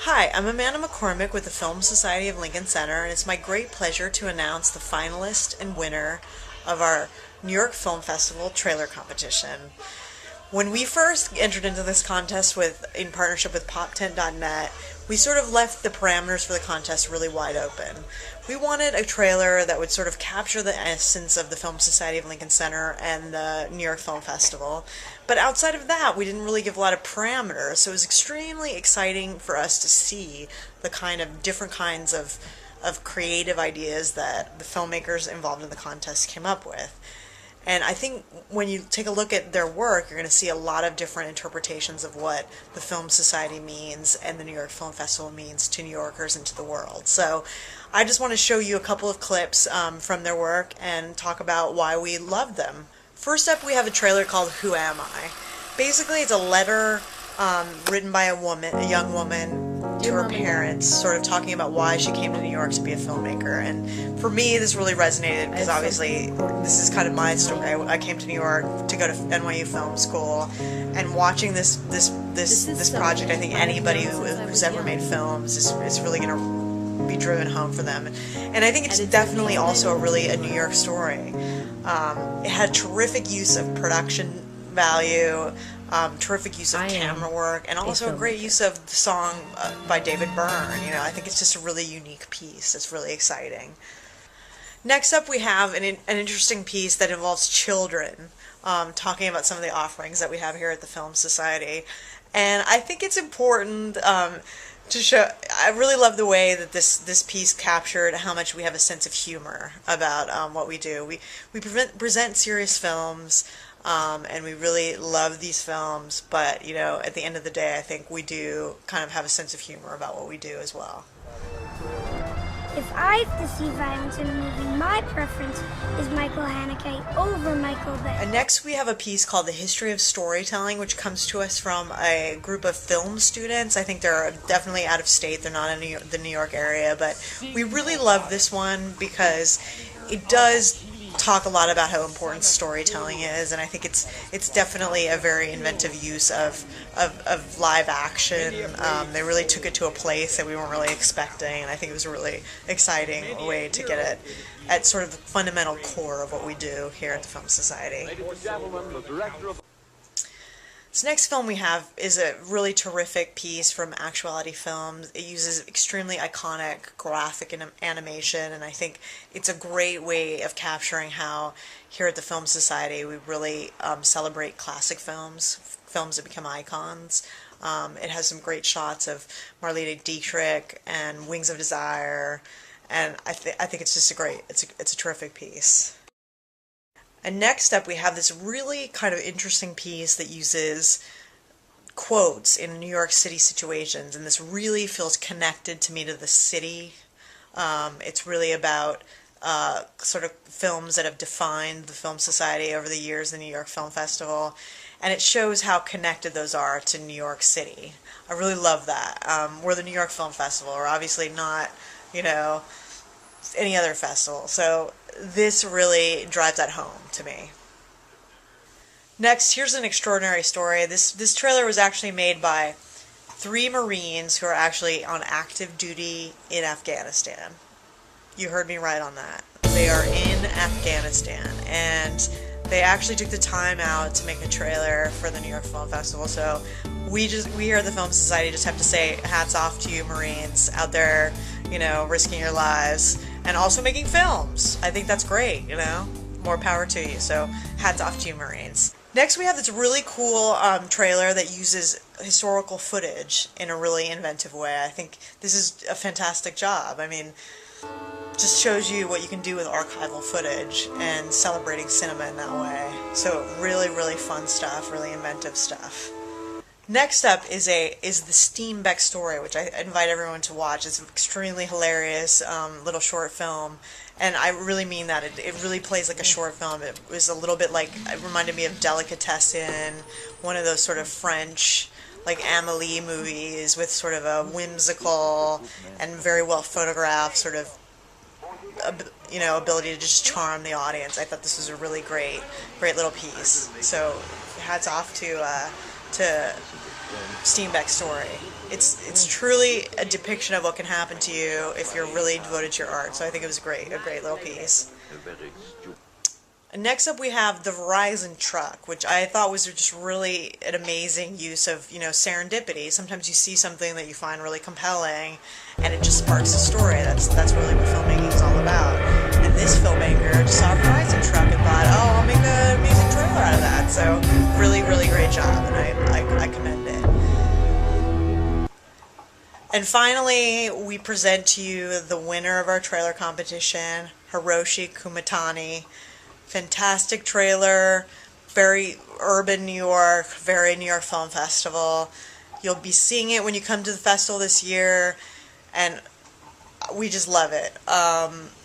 Hi, I'm Amanda McCormick with the Film Society of Lincoln Center, and it's my great pleasure to announce the finalist and winner of our New York Film Festival trailer competition. When we first entered into this contest in partnership with PopTent.net, we sort of left the parameters for the contest really wide open. We wanted a trailer that would sort of capture the essence of the Film Society of Lincoln Center and the New York Film Festival. But outside of that, we didn't really give a lot of parameters, so it was extremely exciting for us to see the kind of different kinds of creative ideas that the filmmakers involved in the contest came up with. And I think when you take a look at their work, you're going to see a lot of different interpretations of what the Film Society means and the New York Film Festival means to New Yorkers and to the world. So I just want to show you a couple of clips from their work and talk about why we love them. First up, we have a trailer called Who Am I? Basically, it's a letter written by a young woman to her parents, sort of talking about why she came to New York to be a filmmaker. And for me, this really resonated because obviously this is kind of my story. I came to New York to go to NYU Film School, and watching this project, I think anybody who's ever made films is really going to be driven home for them. And I think it's definitely also a New York story. It had terrific use of production value, terrific use of camera work, and also a great use of the song by David Byrne. I think it's just a really unique piece. It's really exciting. Next up, we have an interesting piece that involves children, talking about some of the offerings that we have here at the Film Society. And I think it's important to show. I really love the way that this piece captured how much we have a sense of humor about what we do. We present serious films. And we really love these films, but at the end of the day, I think we do kind of have a sense of humor about what we do as well. If I have to see violence in a movie, my preference is Michael Haneke over Michael Bay. And next we have a piece called The History of Storytelling, which comes to us from a group of film students. I think they're definitely out of state. They're not in the New York area, but we really love this one because it does talk a lot about how important storytelling is, and I think it's definitely a very inventive use of live action. They really took it to a place that we weren't really expecting, and I think it was a really exciting way to get at sort of the fundamental core of what we do here at the Film Society. This next film we have is a really terrific piece from Actuality Films. It uses extremely iconic graphic animation, and I think it's a great way of capturing how here at the Film Society we really celebrate classic films that become icons. It has some great shots of Marlene Dietrich and Wings of Desire, and I think it's just it's a terrific piece. And next up, we have this really kind of interesting piece that uses quotes in New York City situations, and this really feels connected to me to the city. It's really about sort of films that have defined the Film Society over the years, the New York Film Festival, and it shows how connected those are to New York City. I really love that. We're the New York Film Festival. We're obviously not, any other festival. So this really drives that home to me. Next, here's an extraordinary story. This trailer was actually made by 3 Marines who are actually on active duty in Afghanistan. You heard me right on that. They are in Afghanistan, and they actually took the time out to make a trailer for the New York Film Festival. So we here at the Film Society just have to say hats off to you Marines out there, risking your lives and also making films. I think that's great, more power to you. So hats off to you Marines. Next we have this really cool trailer that uses historical footage in a really inventive way. I think this is a fantastic job. I mean, just shows you what you can do with archival footage and celebrating cinema in that way. So really, really fun stuff, really inventive stuff. Next up is the Steenbeck story, which I invite everyone to watch. It's an extremely hilarious little short film, and I really mean that. It really plays like a short film. It was a little bit it reminded me of Delicatessen, one of those sort of French, like Amélie movies with sort of a whimsical and very well photographed sort of ability to just charm the audience. I thought this was a really great little piece. So hats off to Steenbeck's story. it's truly a depiction of what can happen to you if you're really devoted to your art. So I think it was a great little piece. Next up we have the Verizon truck, which I thought was just really an amazing use of, serendipity. Sometimes you see something that you find really compelling and it just sparks a story. That's really what filmmaking is all about. And this filmmaker just saw a Verizon truck and thought, oh, I'll make an amazing trailer out of that. So really, really great job, and I commend it. And finally, we present to you the winner of our trailer competition, Hiroshi Kumatani. Fantastic trailer, very urban New York, very New York Film Festival. You'll be seeing it when you come to the festival this year, and we just love it.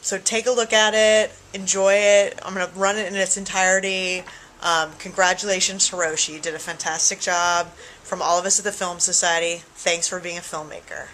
So take a look at it, enjoy it. I'm going to run it in its entirety. Congratulations, Hiroshi. You did a fantastic job. From all of us at the Film Society, thanks for being a filmmaker.